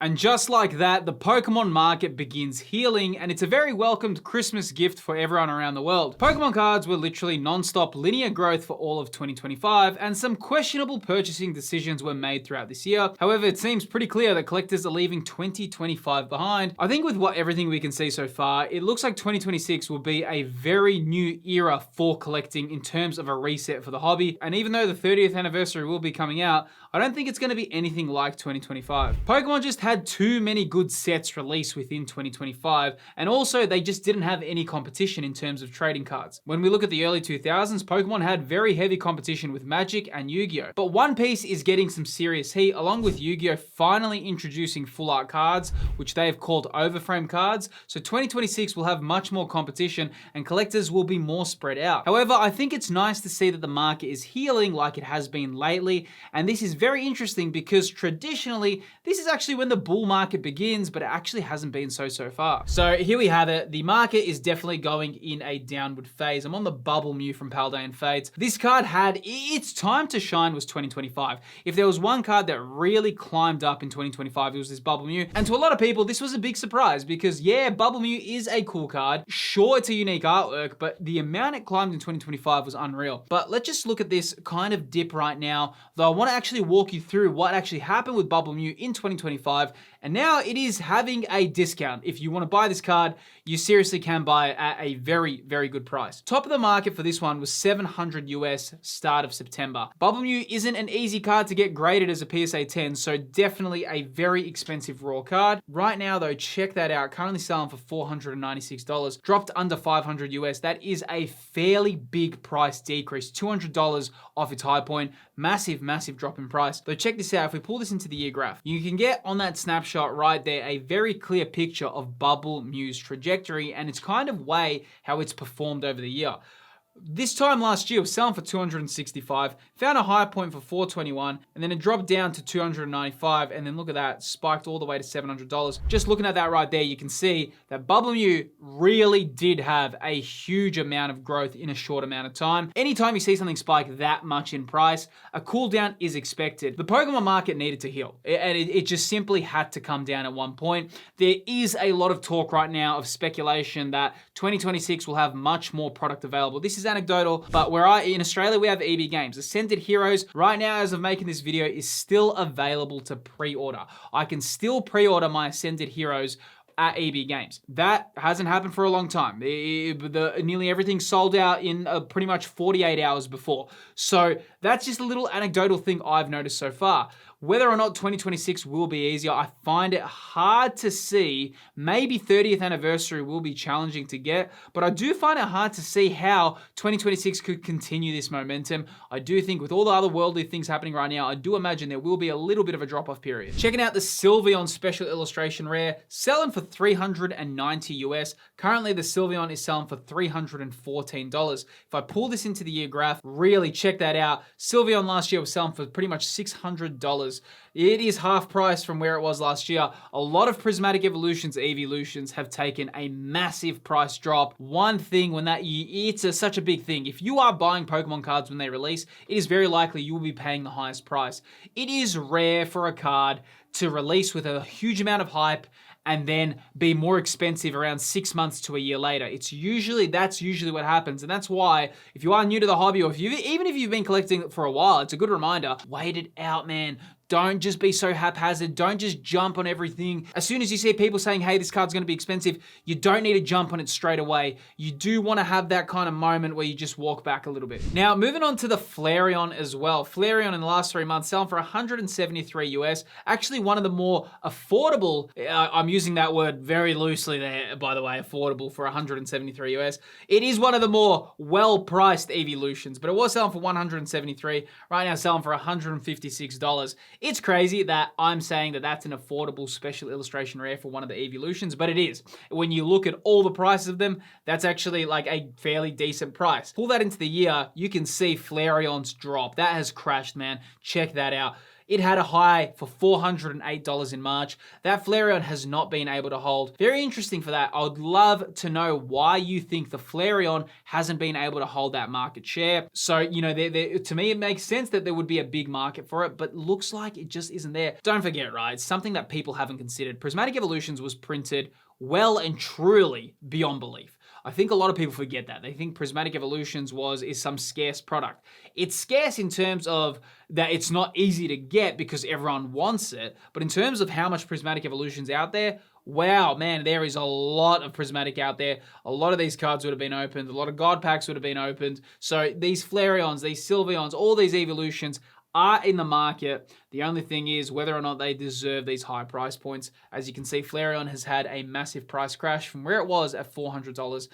And just like that, the Pokemon market begins healing, and it's a very welcomed Christmas gift for everyone around the world. Pokemon cards were literally non-stop linear growth for all of 2025, and some questionable purchasing decisions were made throughout this year. However, it seems pretty clear that collectors are leaving 2025 behind. I think with everything we can see so far, it looks like 2026 will be a very new era for collecting in terms of a reset for the hobby. And even though the 30th anniversary will be coming out, I don't think it's going to be anything like 2025. Pokemon just had too many good sets released within 2025, and also they just didn't have any competition in terms of trading cards. When we look at the early 2000s, Pokemon had very heavy competition with Magic and Yu-Gi-Oh! But One Piece is getting some serious heat, along with Yu-Gi-Oh! Finally introducing full art cards, which they have called overframe cards. So 2026 will have much more competition, and collectors will be more spread out. However, I think it's nice to see that the market is healing like it has been lately, and this is very interesting because traditionally, this is actually when the bull market begins, but it actually hasn't been so far. So here we have it. The market is definitely going in a downward phase. I'm on the Bubble Mew from Paldean Fates. This card had its time to shine was 2025. If there was one card that really climbed up in 2025, it was this Bubble Mew. And to a lot of people, this was a big surprise because yeah, Bubble Mew is a cool card. Sure, it's a unique artwork, but the amount it climbed in 2025 was unreal. But let's just look at this kind of dip right now, though I want to actually walk you through what actually happened with Bubble Mew in 2025. And now it is having a discount. If you want to buy this card, you seriously can buy it at a very, very good price. Top of the market for this one was 700 US start of September. Bubble Mew isn't an easy card to get graded as a PSA 10, so definitely a very expensive raw card. Right now though, check that out. Currently selling for $496, dropped under 500 US. That is a fairly big price decrease, $200 off its high point. Massive, massive drop in price. Though check this out, if we pull this into the year graph, you can get on that snapshot right there a very clear picture of Bubble Mew's trajectory and its kind of way how it's performed over the year. This time last year, it was selling for 265, found a high point for 421, and then it dropped down to 295, and then look at that, spiked all the way to $700. Just looking at that right there, you can see that Bubble Mew really did have a huge amount of growth in a short amount of time. Anytime you see something spike that much in price, a cool down is expected. The Pokemon market needed to heal, and it just simply had to come down at one point. There is a lot of talk right now of speculation that 2026 will have much more product available. This is anecdotal, but in Australia, we have EB Games. Ascended Heroes, right now, as of making this video, is still available to pre-order. I can still pre-order my Ascended Heroes at EB Games. That hasn't happened for a long time. Nearly everything sold out in pretty much 48 hours before. So that's just a little anecdotal thing I've noticed so far. Whether or not 2026 will be easier, I find it hard to see. Maybe 30th anniversary will be challenging to get, but I do find it hard to see how 2026 could continue this momentum. I do think with all the other worldly things happening right now, I do imagine there will be a little bit of a drop-off period. Checking out the Sylveon Special Illustration Rare, selling for 390 US. Currently, the Sylveon is selling for $314. If I pull this into the year graph, really check that out. Sylveon last year was selling for pretty much $600. It is half price from where it was last year. A lot of Prismatic Evolutions, Evolutions have taken a massive price drop. One thing when it's such a big thing. If you are buying Pokemon cards when they release, it is very likely you will be paying the highest price. It is rare for a card to release with a huge amount of hype and then be more expensive around 6 months to a year later. That's usually what happens. And that's why if you are new to the hobby, or even if you've been collecting for a while, it's a good reminder, wait it out, man. Don't just be so haphazard. Don't just jump on everything. As soon as you see people saying, hey, this card's gonna be expensive, you don't need to jump on it straight away. You do wanna have that kind of moment where you just walk back a little bit. Now, moving on to the Flareon as well. Flareon in the last 3 months selling for 173 US. Actually one of the more affordable, I'm using that word very loosely there, by the way, affordable for 173 US. It is one of the more well-priced evolutions, but it was selling for 173. Right now selling for $156. It's crazy that I'm saying that that's an affordable special illustration rare for one of the evolutions, but it is. When you look at all the prices of them, that's actually like a fairly decent price. Pull that into the year, you can see Flareon's drop. That has crashed, man. Check that out. It had a high for $408 in March. That Flareon has not been able to hold. Very interesting for that. I would love to know why you think the Flareon hasn't been able to hold that market share. So, you know, to me, it makes sense that there would be a big market for it, but looks like it just isn't there. Don't forget, right? It's something that people haven't considered. Prismatic Evolutions was printed well and truly beyond belief. I think a lot of people forget that. They think Prismatic Evolutions is some scarce product. It's scarce in terms of that it's not easy to get because everyone wants it, but in terms of how much Prismatic Evolutions out there, wow, man, there is a lot of Prismatic out there. A lot of these cards would have been opened. A lot of God packs would have been opened. So these Flareons, these Sylveons, all these evolutions are in the market. The only thing is whether or not they deserve these high price points. As you can see, Flareon has had a massive price crash from where it was at $400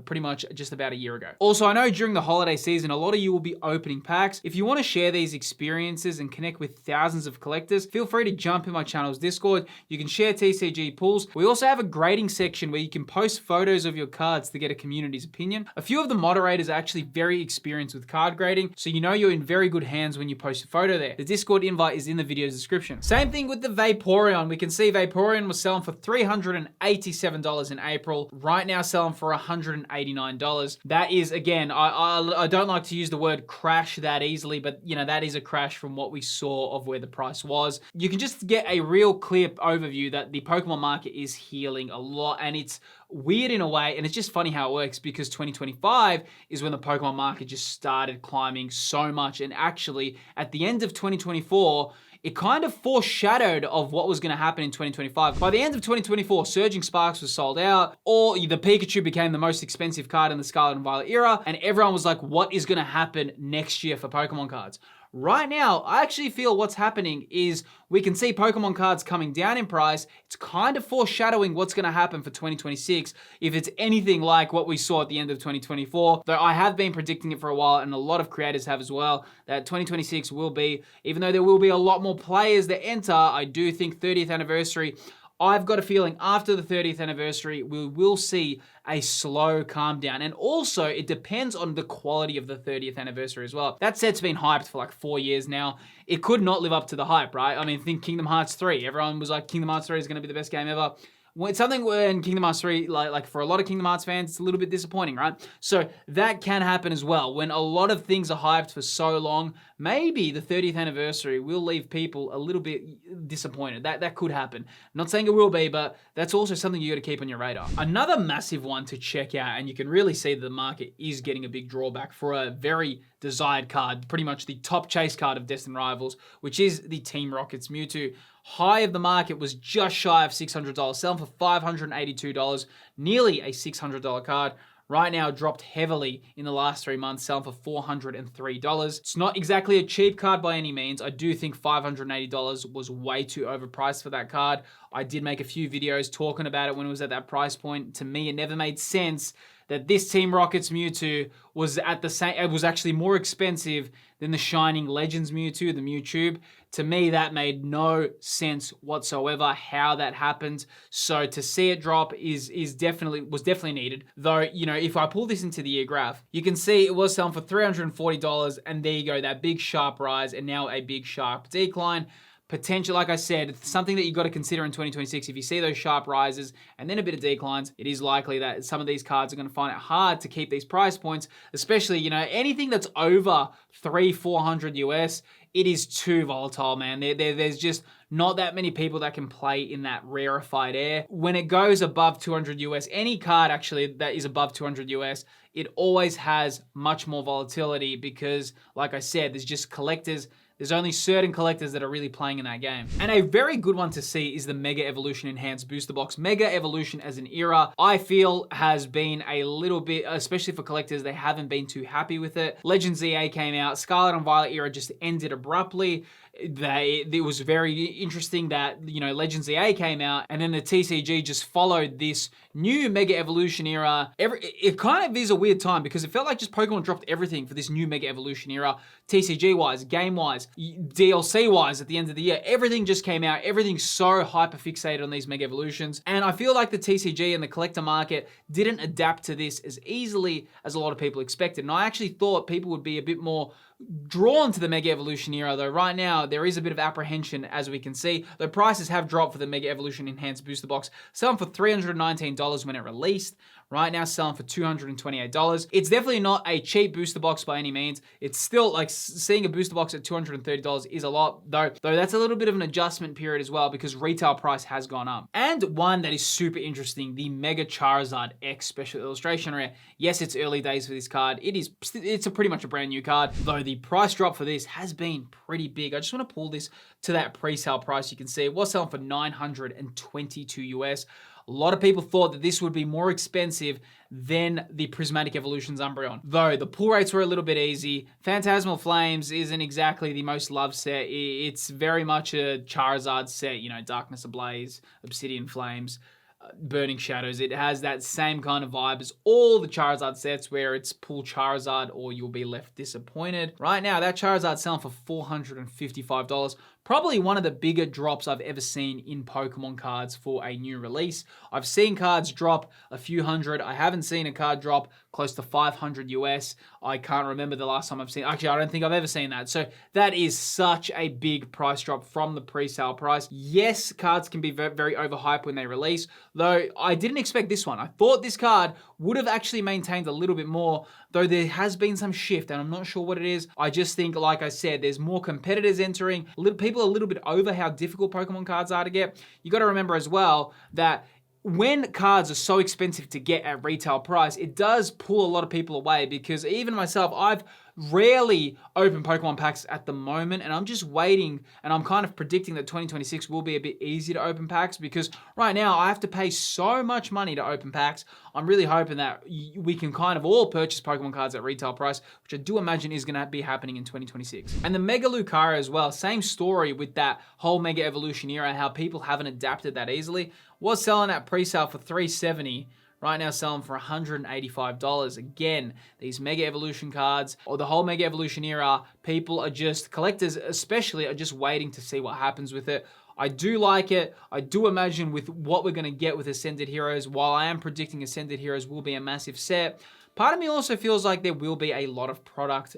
pretty much just about a year ago. Also, I know during the holiday season, a lot of you will be opening packs. If you want to share these experiences and connect with thousands of collectors, feel free to jump in my channel's Discord. You can share TCG pulls. We also have a grading section where you can post photos of your cards to get a community's opinion. A few of the moderators are actually very experienced with card grading, so you know you're in very good hands when you post a photo there. The Discord invite is in the video's description. Same thing with the Vaporeon. We can see Vaporeon was selling for $387 in April. Right now selling for $189. That is, again, I don't like to use the word crash that easily, but you know, that is a crash from what we saw of where the price was. You can just get a real clear overview that the Pokemon market is healing a lot, and it's weird in a way, and it's just funny how it works because 2025 is when the Pokemon market just started climbing so much, and actually at the end of 2024, it kind of foreshadowed of what was going to happen in 2025. By the end of 2024, Surging Sparks was sold out, or the Pikachu became the most expensive card in the Scarlet and Violet era, and everyone was like, what is going to happen next year for Pokemon cards? Right now, I actually feel what's happening is we can see Pokemon cards coming down in price. It's kind of foreshadowing what's going to happen for 2026 if it's anything like what we saw at the end of 2024. Though I have been predicting it for a while, and a lot of creators have as well, that 2026 will be, even though there will be a lot more players that enter, I do think 30th anniversary, I've got a feeling after the 30th anniversary, we will see a slow calm down. And also, it depends on the quality of the 30th anniversary as well. That set's been hyped for like 4 years now. It could not live up to the hype, right? I mean, think Kingdom Hearts 3. Everyone was like, Kingdom Hearts 3 is going to be the best game ever. It's something when Kingdom Hearts 3, like for a lot of Kingdom Hearts fans, it's a little bit disappointing, right? So that can happen as well. When a lot of things are hyped for so long, maybe the 30th anniversary will leave people a little bit disappointed. That could happen. I'm not saying it will be, but that's also something you got to keep on your radar. Another massive one to check out, and you can really see that the market is getting a big drawback for a very desired card, pretty much the top chase card of Destined Rivals, which is the Team Rocket's Mewtwo. High of the market was just shy of $600, selling for $582, nearly a $600 card. Right now, dropped heavily in the last 3 months, selling for $403. It's not exactly a cheap card by any means. I do think $580 was way too overpriced for that card. I did make a few videos talking about it when it was at that price point. To me, it never made sense that this Team Rocket's Mewtwo was at the same, it was actually more expensive than the Shining Legends Mewtwo, the Mewtube. To me, that made no sense whatsoever how that happened. So to see it drop was definitely needed. Though, you know, if I pull this into the year graph, you can see it was selling for $340, and there you go, that big sharp rise, and now a big sharp decline. Potential, like I said, something that you got to consider in 2026. If you see those sharp rises and then a bit of declines, it is likely that some of these cards are going to find it hard to keep these price points, especially, you know, anything that's over $300-400 US, it is too volatile, man. There's just not that many people that can play in that rarefied air. When it goes above 200 US, any card actually that is above 200 US, it always has much more volatility because, like I said, there's just collectors. There's only certain collectors that are really playing in that game. And a very good one to see is the Mega Evolution Enhanced Booster Box. Mega Evolution as an era, I feel has been a little bit, especially for collectors, they haven't been too happy with it. Legends EA came out, Scarlet and Violet era just ended abruptly. It was very interesting that, you know, Legends EA came out and then the TCG just followed this new Mega Evolution era. It kind of is a weird time because it felt like just Pokemon dropped everything for this new Mega Evolution era, TCG-wise, game-wise, DLC-wise at the end of the year. Everything just came out. Everything's so hyper-fixated on these Mega Evolutions. And I feel like the TCG and the collector market didn't adapt to this as easily as a lot of people expected. And I actually thought people would be a bit more drawn to the Mega Evolution era, though right now there is a bit of apprehension, as we can see. The prices have dropped for the Mega Evolution Enhanced Booster Box, selling for $319 when it released. Right now selling for $228. It's definitely not a cheap booster box by any means. It's still like seeing a booster box at $230 is a lot, though that's a little bit of an adjustment period as well because retail price has gone up. And one that is super interesting, the Mega Charizard X Special Illustration Rare. Yes, it's early days for this card. It's pretty much a brand new card, though the price drop for this has been pretty big. I just want to pull this to that pre-sale price. You can see it was selling for $922 US. A lot of people thought that this would be more expensive than the Prismatic Evolutions Umbreon. Though the pull rates were a little bit easy. Phantasmal Flames isn't exactly the most loved set. It's very much a Charizard set, you know, Darkness Ablaze, Obsidian Flames, Burning Shadows. It has that same kind of vibe as all the Charizard sets where it's pull Charizard or you'll be left disappointed. Right now, that Charizard's selling for $455. Probably one of the bigger drops I've ever seen in Pokemon cards for a new release. I've seen cards drop a few hundred. I haven't seen a card drop close to 500 US. I can't remember the last time I've seen. Actually, I don't think I've ever seen that. So that is such a big price drop from the pre-sale price. Yes, cards can be very overhyped when they release, though I didn't expect this one. I thought this card would have actually maintained a little bit more, though there has been some shift and I'm not sure what it is. I just think, like I said, there's more competitors entering. People are a little bit over how difficult Pokemon cards are to get. You got to remember as well that when cards are so expensive to get at retail price, it does pull a lot of people away because even myself, I've rarely opened Pokemon packs at the moment and I'm just waiting and I'm kind of predicting that 2026 will be a bit easier to open packs because right now I have to pay so much money to open packs. I'm really hoping that we can kind of all purchase Pokemon cards at retail price, which I do imagine is going to be happening in 2026. And the Mega Lucario as well, same story with that whole Mega Evolution era and how people haven't adapted that easily. Was selling at pre-sale for $370. Right now selling for $185. Again, these Mega Evolution cards or the whole Mega Evolution era, people are just, collectors especially, are just waiting to see what happens with it. I do like it. I do imagine with what we're going to get with Ascended Heroes, while I am predicting Ascended Heroes will be a massive set, part of me also feels like there will be a lot of product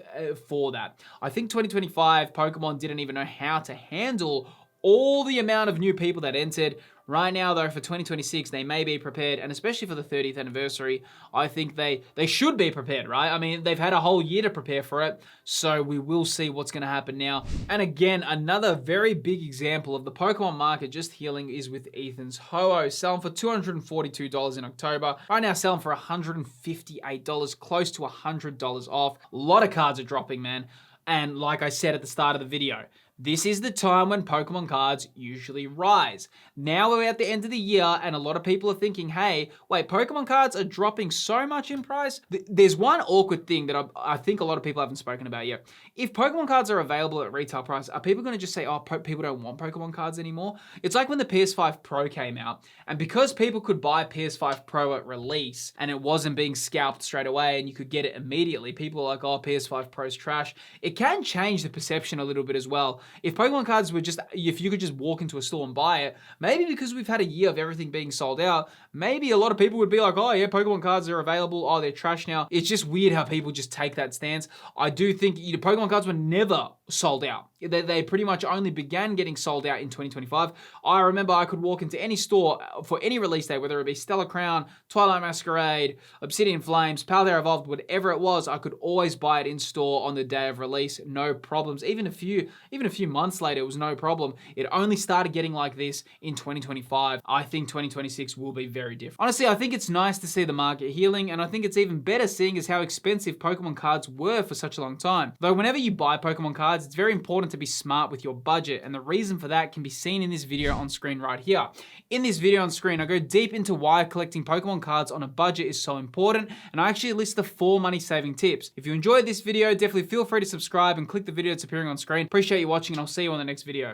for that. I think 2025, Pokemon didn't even know how to handle all the amount of new people that entered. Right now, though, for 2026, they may be prepared, and especially for the 30th anniversary, I think they should be prepared, right? I mean, they've had a whole year to prepare for it, so we will see what's going to happen now. And again, another very big example of the Pokemon market just healing is with Ethan's Ho-Oh, selling for $242 in October. Right now, selling for $158, close to $100 off. A lot of cards are dropping, man. And like I said at the start of the video, this is the time when Pokemon cards usually rise. Now we're at the end of the year and a lot of people are thinking, hey, wait, Pokemon cards are dropping so much in price? There's one awkward thing that I think a lot of people haven't spoken about yet. If Pokemon cards are available at retail price, are people going to just say, oh, people don't want Pokemon cards anymore? It's like when the PS5 Pro came out, and because people could buy PS5 Pro at release and it wasn't being scalped straight away and you could get it immediately, people are like, oh, PS5 Pro's trash. It can change the perception a little bit as well. If Pokemon cards were just, if you could just walk into a store and buy it, maybe because we've had a year of everything being sold out, maybe a lot of people would be like, oh yeah, Pokemon cards are available, oh, they're trash now. It's just weird how people just take that stance. I do think Pokemon cards were never sold out. They pretty much only began getting sold out in 2025. I remember I could walk into any store for any release day, whether it be Stellar Crown, Twilight Masquerade, Obsidian Flames, Paldea Evolved, whatever it was, I could always buy it in store on the day of release, no problems. Even a few months later, it was no problem. It only started getting like this in 2025. I think 2026 will be very different. Honestly, I think it's nice to see the market healing, and I think it's even better seeing as how expensive Pokemon cards were for such a long time. Though whenever you buy Pokemon cards, it's very important to be smart with your budget, and the reason for that can be seen in this video on screen right here. In this video on screen, I go deep into why collecting Pokemon cards on a budget is so important, and I actually list the 4 money-saving tips. If you enjoyed this video, definitely feel free to subscribe and click the video that's appearing on screen. Appreciate you watching, and I'll see you on the next video.